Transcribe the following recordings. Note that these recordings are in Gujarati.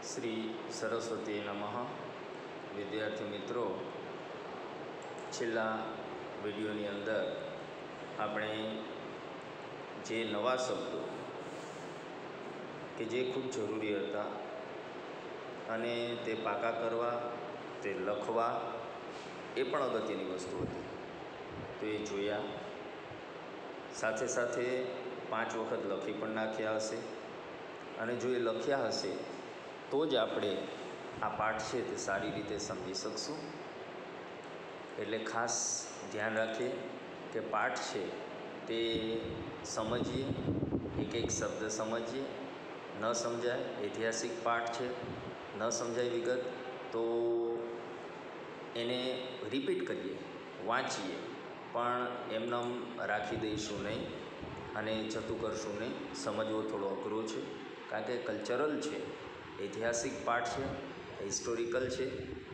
શ્રી સરસ્વતી નમઃ. વિદ્યાર્થી મિત્રો, છેલ્લા વિડીયોની અંદર આપણે જે નવા શબ્દો કે જે ખૂબ જરૂરી હતા અને તે પાકા કરવા, તે લખવા, એ પણ અગત્યની વસ્તુ હતી, તો એ જોયા. સાથે સાથે 5 વખત લખી પણ નાખ્યા હશે, અને જો એ લખ્યા હશે તો જ આપણે આ પાઠ છે તે સારી રીતે સમજી શકશું. એટલે ખાસ ધ્યાન રાખીએ કે પાઠ છે તે સમજીએ, એક એક શબ્દ સમજીએ. ન સમજાય, ઐતિહાસિક પાઠ છે, ન સમજાય વિગત તો એને રિપીટ કરીએ, વાંચીએ, પણ એમનેમ રાખી દઈશું નહીં અને જતું કરશું નહીં. સમજવો થોડો અઘરો છે, કારણ કે કલ્ચરલ છે, ઐતિહાસિક પાઠ છે, હિસ્ટોરિકલ છે,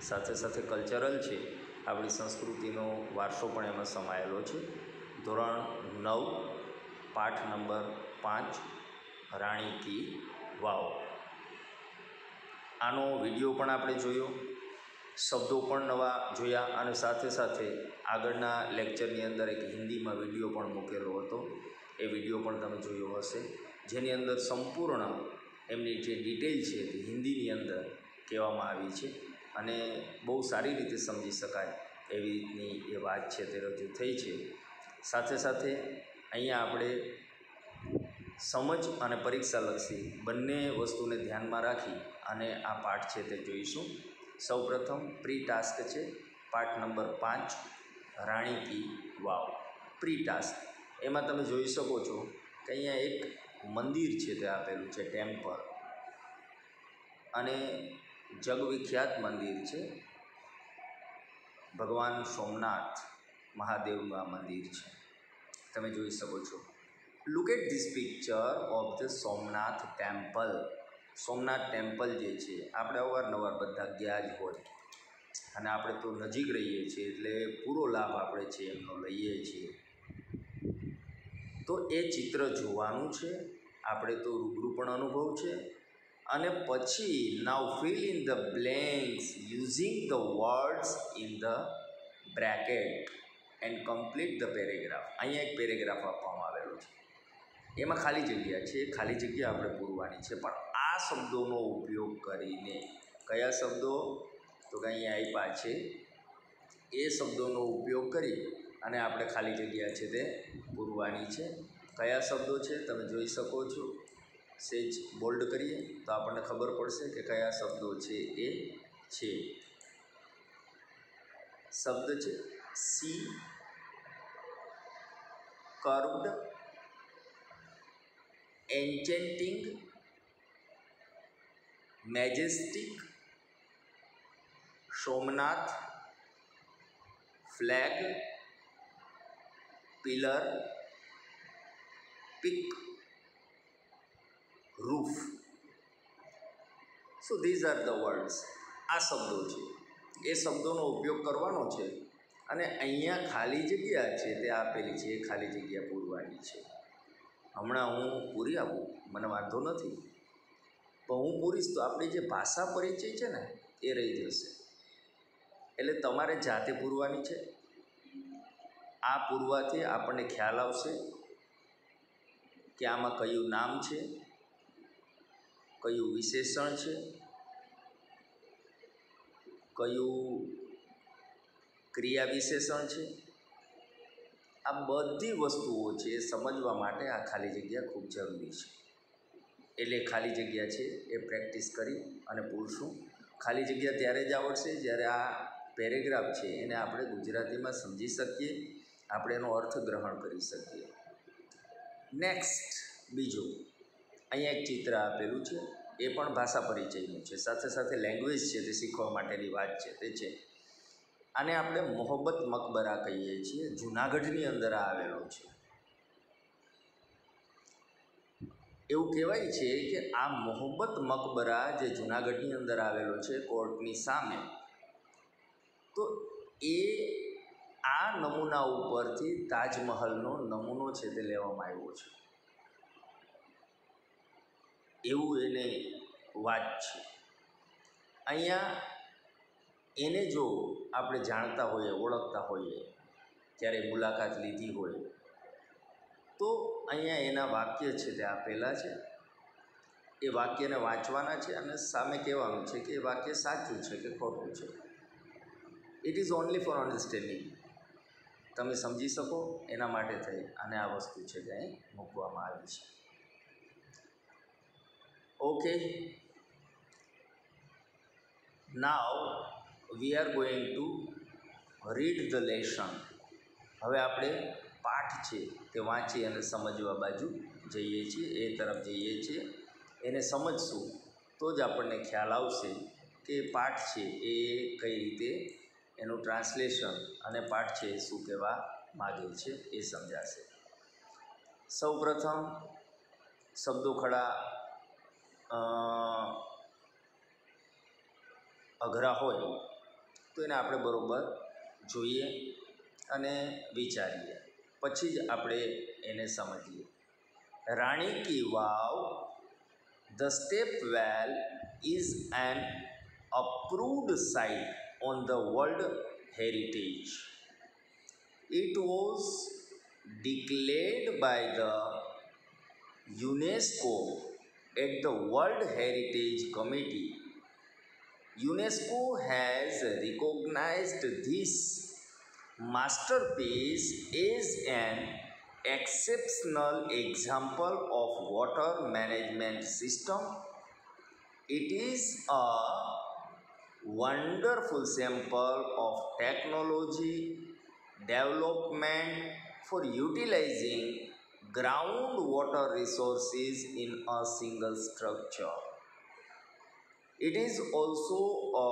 સાથે સાથે કલ્ચરલ છે. આપણી સંસ્કૃતિનો વારસો પણ એમાં સમાયેલો છે. ધોરણ 9, પાઠ નંબર 5, રાણી કી વાવ. આનો વિડીયો પણ આપણે જોયો, શબ્દો પણ નવા જોયા, અને સાથે સાથે આગળના લેક્ચરની અંદર એક હિન્દીમાં વિડીયો પણ મૂકેલો હતો. એ વિડીયો પણ તમે જોયો હશે, જેની અંદર સંપૂર્ણ એમની જે ડિટેલ છે તે હિન્દીની અંદર કહેવામાં આવી છે, અને બહુ સારી રીતે સમજી શકાય એવી રીતની એ વાત છે તે રજૂ થઈ છે. સાથે સાથે અહીંયા આપણે સમજ અને પરીક્ષાલક્ષી બંને વસ્તુને ધ્યાનમાં રાખી અને આ પાઠ છે તે જોઈશું. સૌપ્રથમ પ્રી ટાસ્ક છે, પાઠ નંબર 5, રાણી કી વાવ. પ્રી ટાસ્ક એમાં તમે જોઈ શકો છો કે અહીંયા એક મંદિર છે તે આપેલું છે, ટેમ્પલ, અને જગવિખ્યાત મંદિર છે. ભગવાન સોમનાથ મહાદેવનું આ મંદિર છે, તમે જોઈ શકો છો. Look at this picture of the Somnath temple. Somnath temple જે છે, આપણે અવારનવાર બધા ગયા જ હોય, અને આપણે તો નજીક રહીએ છીએ એટલે પૂરો લાભ આપણે છે એમનો લઈએ છીએ. તો એ ચિત્ર જોવાનું છે, આપણે તો રૂબરૂ પણ અનુભવ છે. અને પછી now fill in the blanks using the words in the bracket and complete the paragraph. અહીંયા એક પેરેગ્રાફ આપવામાં આવેલો છે, એમાં ખાલી જગ્યા છે, એ ખાલી જગ્યા આપણે પૂરવાની છે. પણ આ શબ્દોનો ઉપયોગ કરીને, કયા શબ્દો તો કે અહીંયા આપ્યા છે, એ શબ્દોનો ઉપયોગ કરી અને આપણે ખાલી જગ્યા છે તે પૂરવાની છે. કયા શબ્દો છે તમે જોઈ શકો છો. સેજ બોલ્ડ કરીએ તો આપણને ખબર પડશે કે કયા શબ્દો છે. એ છે શબ્દ છે see, curved, enchanting, majestic, Somnath, flag, pillar, peak, roof. So these are the words. આ શબ્દો છે, એ શબ્દોનો ઉપયોગ કરવાનો છે, અને અહીંયા ખાલી જગ્યા છે તે આપેલી છે, એ ખાલી જગ્યા પૂરવાની છે. હમણાં હું પૂરી આપું, મને વાંધો નથી, પણ હું પૂરીશ તો આપણી જે ભાષા પરિચય છે ને એ રહી જશે. એટલે તમારે જાતે પૂરવાની છે. આ પૂરવાથી આપણને ખ્યાલ આવશે કે આમાં કયું નામ છે, કયું વિશેષણ છે, કયું ક્રિયા વિશેષણ છે. આ બધી વસ્તુઓ છે એ સમજવા માટે આ ખાલી જગ્યા ખૂબ જરૂરી છે. એટલે ખાલી જગ્યા છે એ પ્રેક્ટિસ કરી અને પૂરશું. ખાલી જગ્યા ત્યારે જ આવડશે જ્યારે આ પેરેગ્રાફ છે એને આપણે ગુજરાતીમાં સમજી શકીએ, આપણે એનો અર્થ ગ્રહણ કરી શકીએ. નેક્સ્ટ, બીજું અહીંયા એક ચિત્ર આપેલું છે, એ પણ ભાષા પરિચયનું છે, સાથે સાથે લેંગ્વેજ છે તે શીખવા માટેની વાત છે તે છે. આને આપણે મોહબ્બત મકબરા કહીએ છીએ, જૂનાગઢની અંદર આવેલો છે. એવું કહેવાય છે કે આ મોહબ્બત મકબરા જે જૂનાગઢની અંદર આવેલો છે કોર્ટની સામે, તો એ આ નમૂના ઉપરથી તાજમહલનો નમૂનો છે તે લેવામાં આવ્યો છે, એવું એને વાત છે. અહીંયા એને જો આપણે જાણતા હોઈએ, ઓળખતા હોઈએ, ત્યારે મુલાકાત લીધી હોય, તો અહીંયા એના વાક્ય છે તે આપેલા છે. એ વાક્યને વાંચવાના છે અને સામે કહેવાનું છે કે એ વાક્ય સાચું છે કે ખોટું છે. It is only for understanding. તમે સમજી શકો એના માટે થઈ અને આ વસ્તુ છે તે અહીં મૂકવામાં આવી છે. Okay, now we are going to read the lesson. હવે આપણે પાઠ છે તે વાંચી અને સમજવા બાજુ જઈએ છીએ, એ તરફ જઈએ છીએ. એને સમજશું તો જ આપણને ખ્યાલ આવશે કે પાઠ છે એ કઈ રીતે એનું ટ્રાન્સલેશન અને પાઠ છે એ શું કહેવા માગે છે એ સમજાશે. સૌપ્રથમ શબ્દો ખડા અઘરા હોય તો એને આપણે બરાબર જોઈએ અને વિચારીએ, પછી જ આપણે એને સમજીએ. રાણી કી વાવ, the step well, is an approved site on the World Heritage. It was declared by the UNESCO at the World Heritage Committee. UNESCO has recognized this masterpiece as an exceptional example of water management system. It is a wonderful sample of technology development for utilizing groundwater resources in a single structure. It is also a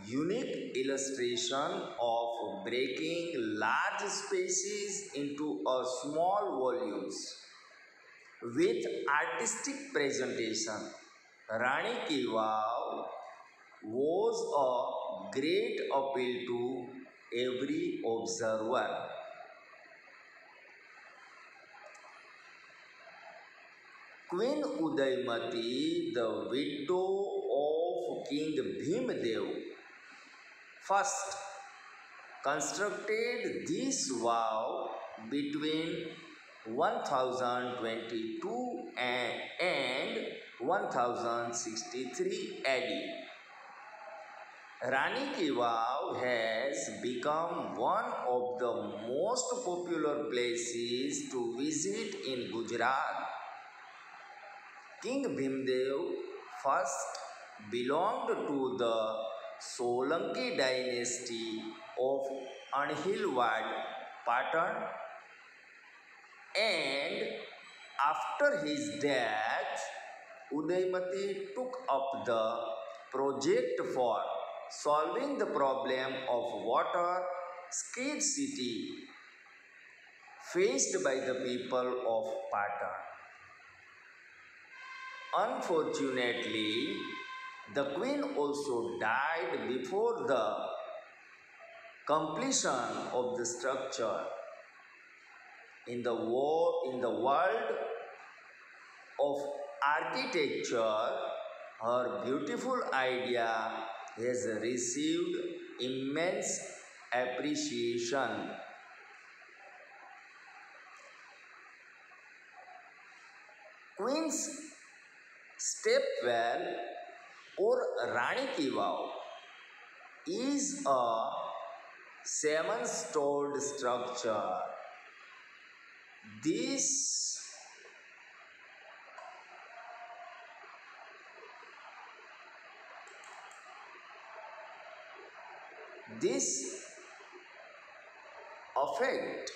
unique illustration of breaking large spaces into a small volumes with artistic presentation. Rani Ki Vav was a great appeal to every observer. Queen Udaymati, the widow of King Bhimdev, first constructed this vow between 1022 and 1063 AD. Rani Ki Vav has become one of the most popular places to visit in Gujarat. King Bhimdev first belonged to the Solanki dynasty of Anhilwad, Patan, and after his death, Udaymati took up the project for solving the problem of water scarcity faced by the people of Patan. Unfortunately, the queen also died before the completion of the structure. In the world of architecture, her beautiful idea has received immense appreciation. Queen's Stepwell or Rani Ki Vav is a 7-storied structure. This effect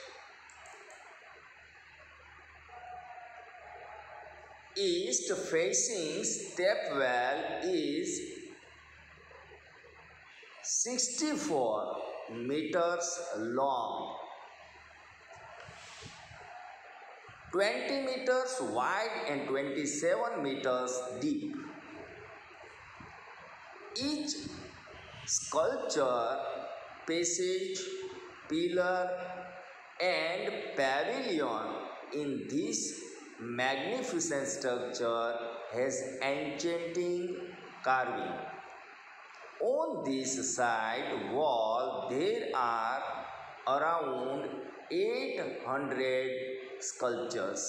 east facing stepwell is 64 meters long, 20 meters wide and 27 meters deep. Each sculpture, passage, pillar and pavilion in this magnificent structure has enchanting carving. On this side wall there are around 800 sculptures.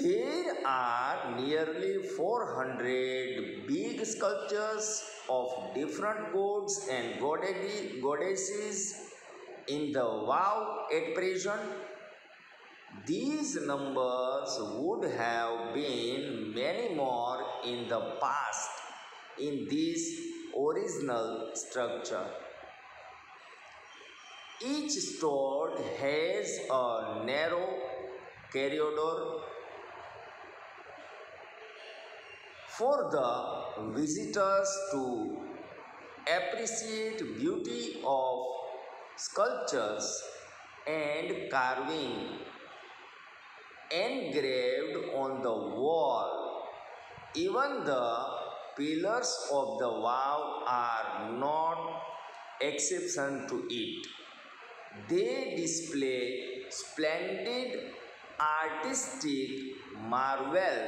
There are nearly 400 big sculptures of different gods and goddesses in the wow at present. These numbers would have been many more in the past in this original structure. Each store has a narrow corridor for the visitors to appreciate beauty of sculptures and carving engraved on the wall. Even the pillars of the wow are not exception to it. They display splendid artistic marvel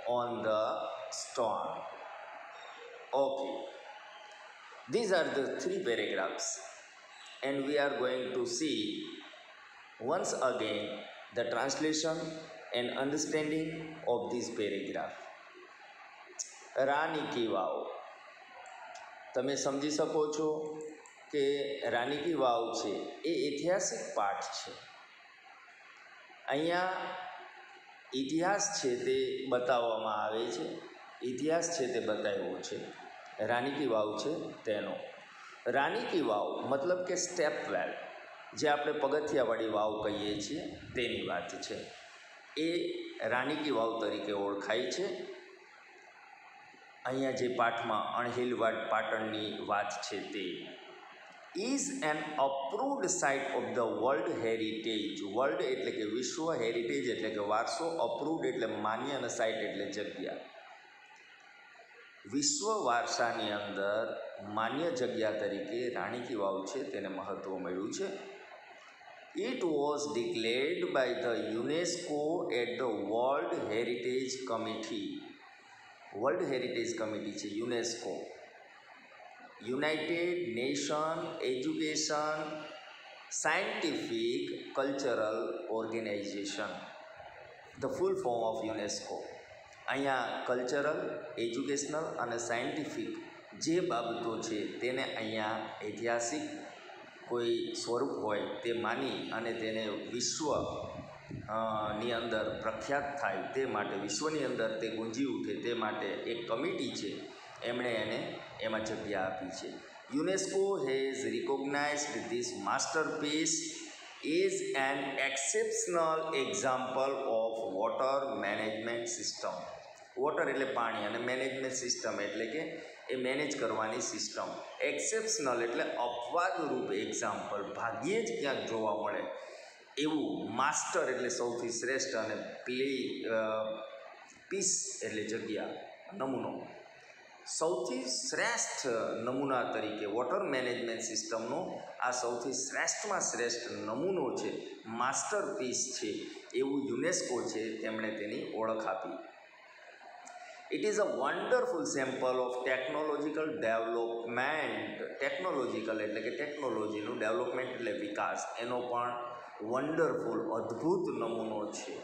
on the stone. Okay, these are the 3 paragraphs, and we are going to see once again the translation and understanding of this paragraph. રાની કી વાવ. તમે સમજી શકો છો કે રાની કી વાવ છે એ ઐતિહાસિક પાઠ છે. અહીંયા ઇતિહાસ છે તે બતાવવામાં આવે છે, ઇતિહાસ છે તે બતાવ્યો છે. રાની કી વાવ છે તેનો. રાની કી વાવ મતલબ કે સ્ટેપ વેલ, જે આપણે પગથિયાવાળી વાવ કહીએ છીએ તેની વાત છે. એ રાની કી વાવ તરીકે ઓળખાય છે. અહીંયા જે પાઠમાં અણહિલવાડ પાટણની વાત છે તે is an approved site of the world heritage. World એટલે કે વિશ્વ, હેરિટેજ એટલે કે વારસો, અપ્રુવડ એટલે માન્ય અને સાઇટ એટલે જગ્યા. વિશ્વ વારસાની અંદર માન્ય જગ્યા તરીકે રાણી કી વાવ છે તેને મહત્ત્વ મળ્યું છે. It was declared by the UNESCO at the World Heritage Committee. World Heritage Committee છે UNESCO, United Nation Education Scientific Cultural Organization, the full form of UNESCO. અહીંયા કલ્ચરલ, એજ્યુકેશનલ અને સાયન્ટિફિક જે બાબતો છે તેને અહીંયા ઐતિહાસિક કોઈ સ્વરૂપ હોય તે માની અને તેને વિશ્વ ની અંદર પ્રખ્યાત થાય તે માટે, વિશ્વની અંદર તે ગુંજી ઉઠે તે માટે એક કમિટી છે એમણે એને એમાં જગ્યા આપી છે. UNESCO has રિકોગ્નાઇઝડ this masterpiece is an exceptional example of water management system. Water એટલે પાણી અને મેનેજમેન્ટ સિસ્ટમ એટલે કે એ મેનેજ કરવાની સિસ્ટમ. એક્સેપ્શનલ એટલે અપવાદરૂપ એક્ઝામ્પલ, ભાગ્યે જ ક્યાંક જોવા મળે એવું. માસ્ટર એટલે સૌથી શ્રેષ્ઠ અને પીસ એટલે જગ્યા, નમૂનો. સૌથી શ્રેષ્ઠ નમૂના તરીકે વોટર મેનેજમેન્ટ સિસ્ટમનો આ સૌથી શ્રેષ્ઠમાં શ્રેષ્ઠ નમૂનો છે, માસ્ટરપીસ છે એવું યુનેસ્કો છે તેમણે તેની ઓળખ આપી. It is a wonderful sample of technological development. Technological એટલે કે ટેકનોલોજીનું, ડેવલપમેન્ટ એટલે વિકાસ, એનો પણ વન્ડરફુલ અદ્ભુત નમૂનો છે.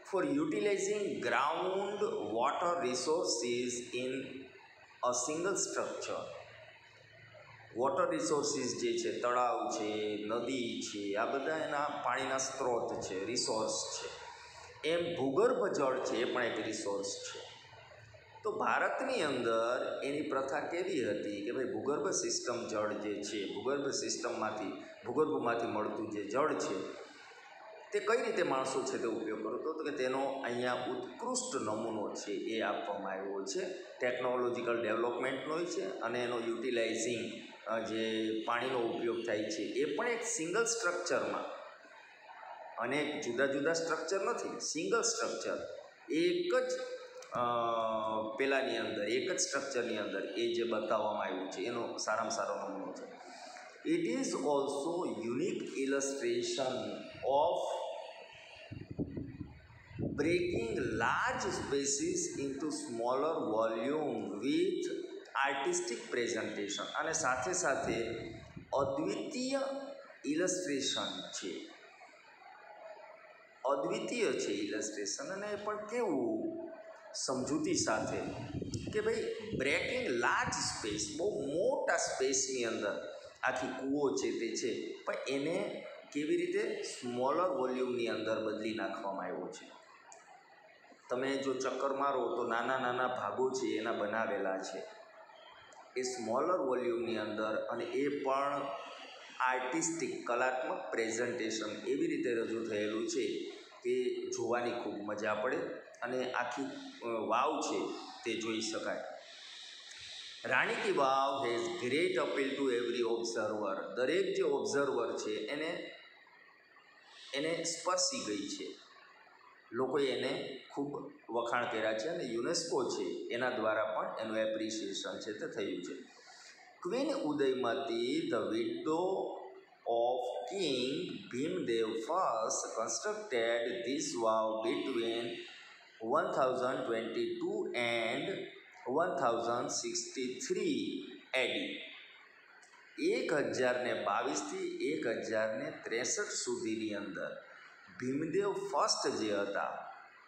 For utilizing ground water resources in a single structure. Water resources જે છે, તળાવ છે, નદી છે, આ બધા એના પાણીના સ્ત્રોત છે, રિસોર્સ છે. એમ ભૂગર્ભ જળ છે એ પણ એક રિસોર્સ છે. તો ભારતની અંદર એની પ્રથા કેવી હતી કે ભાઈ ભૂગર્ભ સિસ્ટમ જળ જે છે, ભૂગર્ભ સિસ્ટમમાંથી, ભૂગર્ભમાંથી મળતું જે જળ છે તે કઈ રીતે માણસો છે તે ઉપયોગ કરતો, તો કે તેનો અહીંયા ઉત્કૃષ્ટ નમૂનો છે એ આપવામાં આવ્યો છે. ટેકનોલોજીકલ ડેવલપમેન્ટનો છે અને એનો યુટિલાઇઝિંગ જે પાણીનો ઉપયોગ થાય છે એ પણ એક સિંગલ સ્ટ્રક્ચરમાં, અનેક જુદા જુદા સ્ટ્રક્ચર નથી, સિંગલ સ્ટ્રક્ચર, એક જ પેલાની અંદર, એક જ સ્ટ્રક્ચરની અંદર એ જે બતાવવામાં આવ્યું છે એનો સારામાં સારો નમૂનો છે. It is also unique illustration of breaking large spaces into smaller volume with artistic presentation, અને સાથે સાથે અદ્વિતીય ઇલસ્ટ્રેશન છે, અદ્વિતીય છે ઇલસ્ટ્રેશન, અને એ પણ કેવું સમજૂતી સાથે કે ભાઈ બ્રેકિંગ લાર્જ સ્પેસ, બહુ મોટા સ્પેસની અંદર આખી કૂવો છે તે છે, પણ એને કેવી રીતે સ્મોલર વોલ્યુમની અંદર બદલી નાખવામાં આવ્યો છે. તમે જો ચક્કર મારો તો નાના નાના ભાગો છે એના બનાવેલા છે એ સ્મોલર વોલ્યુમની અંદર, અને એ પણ આર્ટિસ્ટિક કલાત્મક પ્રેઝન્ટેશન એવી રીતે રજૂ થયેલું છે કે જોવાની ખૂબ મજા પડે અને આખી વાવ છે તે જોઈ શકાય. Rani ki Vav has great appeal to every observer. દરેક જે ઓબ્ઝર્વર છે એને સ્પર્શી ગઈ છે, લોકોએ એને ખૂબ વખાણ કર્યા છે, અને યુનેસ્કો છે એના દ્વારા પણ એનું એપ્રિસિએશન છે તે થયું છે. Queen Udayamati, the widow of King Bhimdev first constructed this vow between 1022 and 1063 AD. 1022થી 1063 સુધીની અંદર ભીમદેવ ફર્સ્ટ જે હતા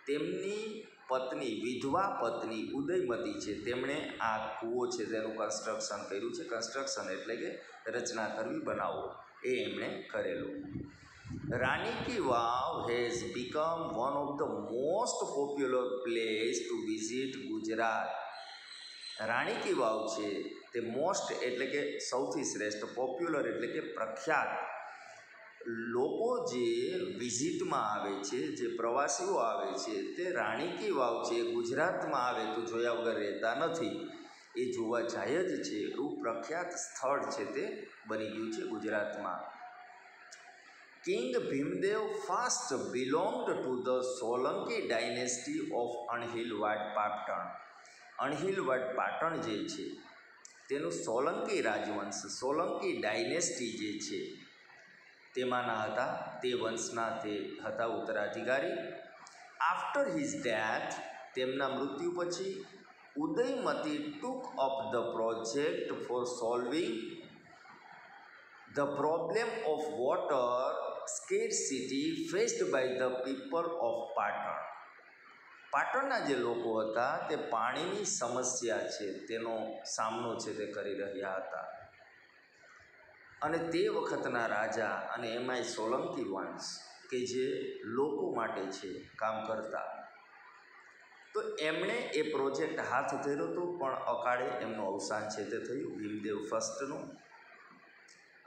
તેમની પત્ની, વિધવા પત્ની ઉદયમતી છે, તેમણે આ કૂવો છે તેનું કન્સ્ટ્રક્શન કર્યું છે. કન્સ્ટ્રક્શન એટલે કે રચના કરવી, બનાવવો, એ એમણે કરેલું. Rani ki Vav has become one of the most popular place to visit Gujarat. Rani ki Vav છે તે મોસ્ટ એટલે કે સૌથી શ્રેષ્ઠ, પોપ્યુલર એટલે કે પ્રખ્યાત, લોકો જે વિઝિટમાં આવે છે, જે પ્રવાસીઓ આવે છે તે રાણી કી વાવ છે ગુજરાતમાં આવે તો જોયા વગર રહેતા નથી, એ જોવા જાય જ છે એવું પ્રખ્યાત સ્થળ છે તે બની ગયું છે ગુજરાતમાં. King Bhimdev first belonged to the Solanki dynasty of Anhilwad Patan. Anhilwad Patan જે છે તેનું સોલંકી રાજવંશ, સોલંકી ડાયનેસ્ટી જે છે તેમાંના હતા, તે વંશના તે હતા ઉત્તરાધિકારી. આફ્ટર હિઝ ડેથ, તેમના મૃત્યુ પછી, Udayamati took up the project for solving the problem of water scarcity faced by the people of Patan. પાટણના જે લોકો હતા તે પાણીની સમસ્યા છે તેનો સામનો છે તે કરી રહ્યા હતા, અને તે વખતના રાજા, અને એમાંય સોલંકી વંશ કે જે લોકો માટે છે કામ કરતા, તો એમણે એ પ્રોજેક્ટ હાથ ધર્યો હતો, પણ અકાળે એમનું અવસાન છે તે થયું ભીમદેવ ફર્સ્ટનું.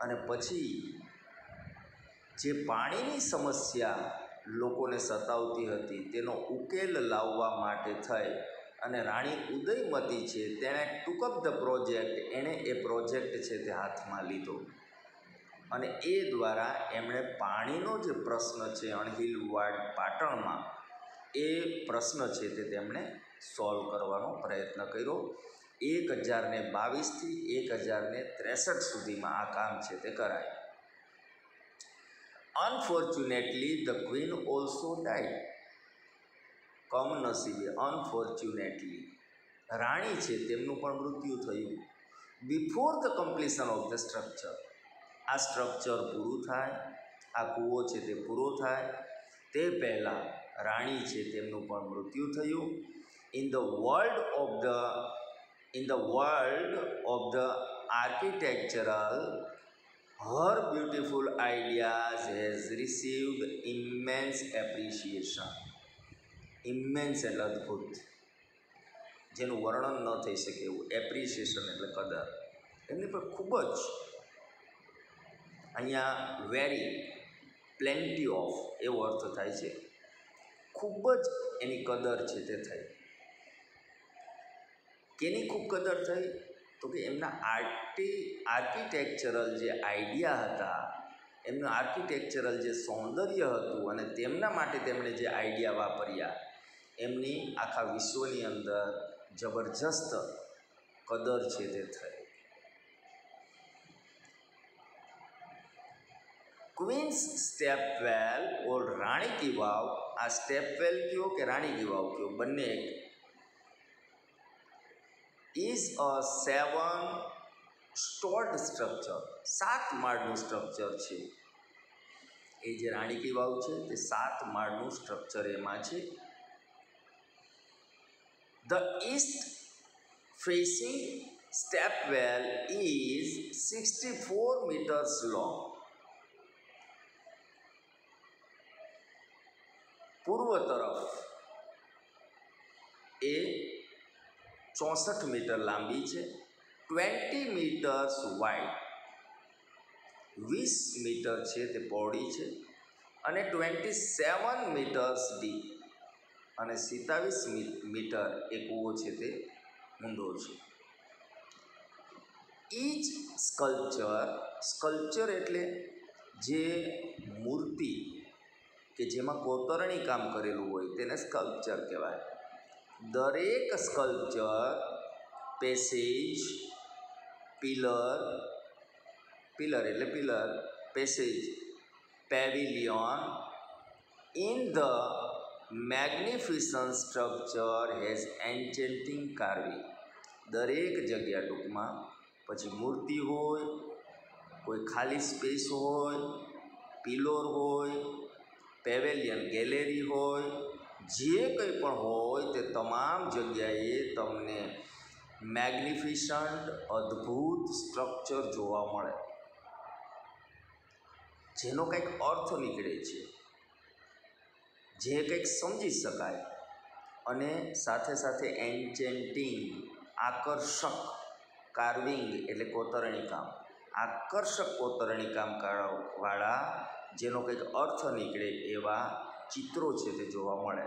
અને પછી જે પાણીની સમસ્યા લોકોને સતાવતી હતી તેનો ઉકેલ લાવવા માટે થઈ અને રાણી ઉદયમતી છે તેણે ટુકઅપ ધ પ્રોજેક્ટ, એણે એ પ્રોજેક્ટ છે તે હાથમાં લીધો, અને એ દ્વારા એમણે પાણીનો જે પ્રશ્ન છે અણહિલવાડ પાટણમાં, એ પ્રશ્ન છે તે તેમણે સોલ્વ કરવાનો પ્રયત્ન કર્યો. 1022થી 1063 સુધીમાં આ કામ છે તે કરાય. Unfortunately the queen also died. કમનસીબે, અનફોર્ચ્યુનેટલી રાણી છે તેમનું પણ મૃત્યુ થયું. Before the completion of the structure, આ સ્ટ્રક્ચર પૂરું થાય, આ કૂવો છે તે પૂરો થાય તે પહેલાં રાણી છે તેમનું પણ મૃત્યુ થયું. In the world of the architectural, her beautiful ideas has received immense appreciation. ઇમ્મેન્સ એટલે અદ્ભુત, જેનું વર્ણન ન થઈ શકે એવું. એપ્રિસિએશન એટલે કદર, એમની પર ખૂબ જ, અહીંયા વેરી, પ્લેન્ટી ઓફ એવો અર્થ થાય છે, ખૂબ જ એની કદર છે તે થઈ. કેની ખૂબ કદર થઈ? તો કે એમના આર્કિટેક્ચરલ જે આઈડિયા હતા, એમનું આર્કિટેક્ચરલ જે સૌંદર્ય હતું, અને તેમના માટે તેમણે જે આઈડિયા વાપર્યા, એમની આખા વિશ્વની અંદર જબરજસ્ત કદર છે તે થઈ. क्वींस स्टेपवेल और रानी की वाव, आ स्टेपवेल क्यों कि रानी की वाव क्यों बने एक, इज अ 7 स्टोर्ड स्ट्रक्चर, 7 माળનું સ્ટ્રક્ચર છે. એ જે રાણી કી વાવ છે તે 7 માળનું સ્ટ્રક્ચર એમાં છે. The East facing stepwell is 64 meters long. પૂર્વ તરફ એ 64 મીટર લાંબી છે, 20 meters વાઇડ, 20 મીટર છે તે પહોળી છે, અને 27 meters ડીપ, અને 27 મીટર એ કૂવો છે તે ઊંડો છે. ઈચ સ્કલ્પચર એટલે જે મૂર્તિ કે જેમાં કોતરણી કામ કરેલું હોય તેને સ્કલ્પચર કહેવાય. દરેક સ્કલ્પચર પેસેજ, પિલર એટલે pillar, passage, pavilion in the magnificent structure has enchanting carving. દરેક જગ્યા ટૂંકમાં પછી મૂર્તિ હોય, કોઈ ખાલી સ્પેસ હોય, પિલોર હોય, પેવેલિયન ગેલેરી હોય, જે કંઈ પણ હોય તે તમામ જગ્યાએ તમને મેગ્નિફિસન્ટ અદ્ભુત સ્ટ્રક્ચર જોવા મળે, જેનો કંઈક અર્થ નીકળે છે, જે કંઈક સમજી શકાય, અને સાથે સાથે એન્ચેન્ટિંગ આકર્ષક, કાર્વિંગ એટલે કોતરણી કામ, આકર્ષક કોતરણી કામ વાળા જેનો કંઈક અર્થ નીકળે એવા ચિત્રો છે તે જોવા મળે.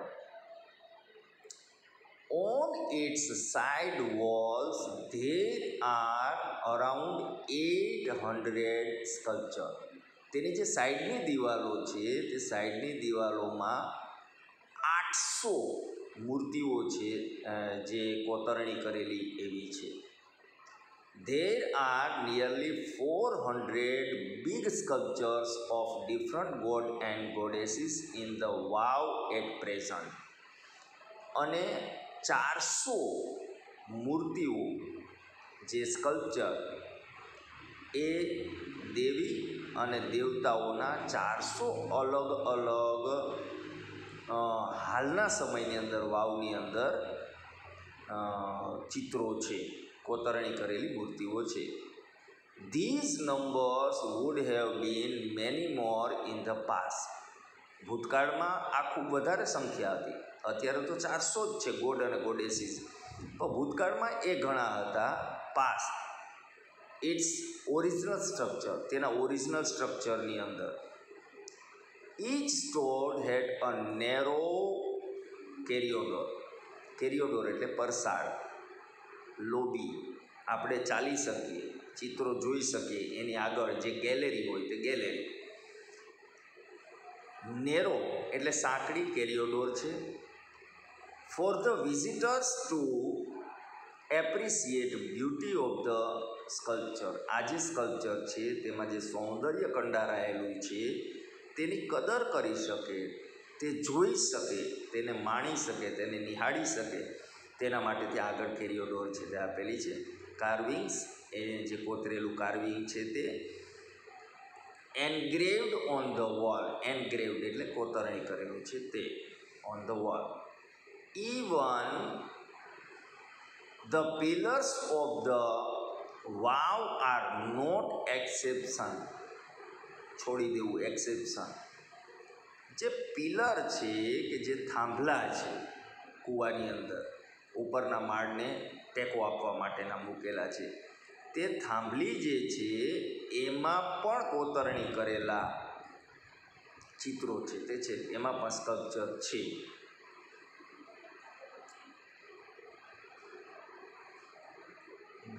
On its side walls there are around 800 sculptures. તેની જે સાઈડની દિવાલો છે તે સાઈડની દિવાલોમાં 800 મૂર્તિઓ છે જે કોતરણી કરેલી એવી છે. There are nearly 400 big sculptures of different god and goddesses in the wow at present. અને 400 મૂર્તિઓ જે સ્કલ્પચર એ દેવી અને દેવતાઓના 400 અલગ અલગ હાલના સમયની અંદર વાવની અંદર ચિત્રો છે, કોતરણી કરેલી મૂર્તિઓ છે. These numbers would have been many more in the past. ભૂતકાળમાં આ ખૂબ વધારે સંખ્યા હતી. અત્યારે તો 400 જ છે ગોડ અને ગોડેસીસ, તો ભૂતકાળમાં એ ઘણા હતા. પાસ્ટ ઇટ્સ ઓરિજિનલ સ્ટ્રક્ચર, તેના ઓરિજિનલ સ્ટ્રક્ચરની અંદર ઈચ સ્ટોર હેડ અ નેરો કેરિયોડોર એટલે પરસાળ, લોબી, આપણે ચાલી શકીએ, ચિત્રો જોઈ શકીએ, એની આગળ જે ગેલેરી હોય તે ગેલેરી. નેરો એટલે સાંકડી કેરિયોડોર છે. For the visitors to appreciate beauty of the sculpture. આ જે સ્કલ્પચર છે તેમાં જે સૌંદર્ય કંડારાયેલું છે તેની કદર કરી શકે, તે જોઈ શકે, તેને માણી શકે, તેને નિહાળી શકે, તેના માટે ત્યાં આગળ કેરિયોડોર છે તે આપેલી છે. કાર્વિંગ્સ એ જે કોતરેલું કાર્વિંગ છે તે engraved on the wall, engraved એટલે કોતરણી કરેલું છે તે on the wall. Even the pillars of the vav are not exception. છોડી દેવું એક્સેપ્શન. જે પિલર છે કે જે થાંભલા છે કૂવાની અંદર ઉપરના માળને ટેકો આપવા માટેના મૂકેલા છે, તે થાંભલી જે છે એમાં પણ કોતરણી કરેલા ચિત્રો છે તે છે, એમાં પણ સ્કલ્પચર છે.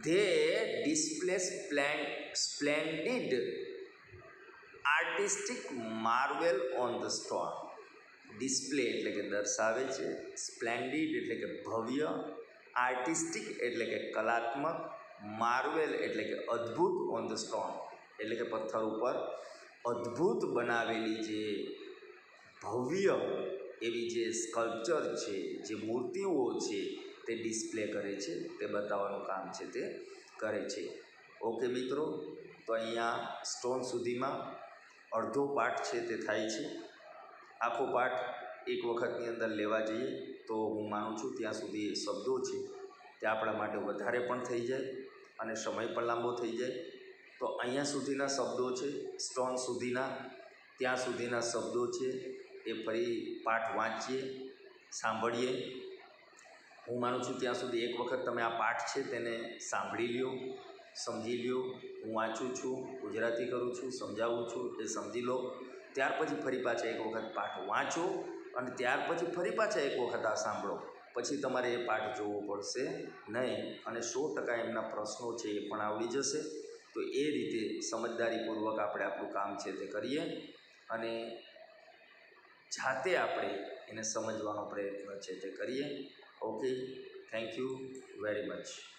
They display splendid artistic marvel on the stone. Display એટલે કે દર્શાવે છે, સ્પ્લેન્ડિડ એટલે કે ભવ્ય, આર્ટિસ્ટિક એટલે કે કલાત્મક, માર્વેલ એટલે કે અદ્ભુત, ઓન ધ સ્ટોન એટલે કે પથ્થર ઉપર અદ્ભુત બનાવેલી જે ભવ્ય એવી જે સ્કલ્પચર છે, જે મૂર્તિઓ છે તે ડિસ્પ્લે કરે છે, તે બતાવવાનું કામ છે તે કરે છે. ઓકે મિત્રો, તો અહીંયા સ્ટોન સુધીમાં અડધો પાઠ છે તે થાય છે. આખો પાઠ એક વખતની અંદર લેવા જઈએ તો હું માનું છું ત્યાં સુધી શબ્દો છે તે આપણા માટે વધારે પણ થઈ જાય અને સમય પણ લાંબો થઈ જાય. તો અહીંયા સુધીના શબ્દો છે, સ્ટોન સુધીના, ત્યાં સુધીના શબ્દો છે એ ફરી પાઠ વાંચીએ, સાંભળીએ. હું માનું છું ત્યાં સુધી એક વખત તમે આ પાઠ છે તેને સાંભળી લ્યો, સમજી લ્યો. હું વાંચું છું, ગુજરાતી કરું છું, સમજાવું છું, એ સમજી લો. ત્યાર પછી ફરી પાછા એક વખત પાઠ વાંચો અને ત્યાર પછી ફરી પાછા એક વખત આ સાંભળો. પછી તમારે એ પાઠ જોવો પડશે નહીં અને 100% એમના પ્રશ્નો છે એ પણ આવડી જશે. તો એ રીતે સમજદારીપૂર્વક આપણે આપણું કામ છે તે કરીએ અને જાતે આપણે એને સમજવાનો પ્રયત્ન છે તે કરીએ. Okay, thank you very much.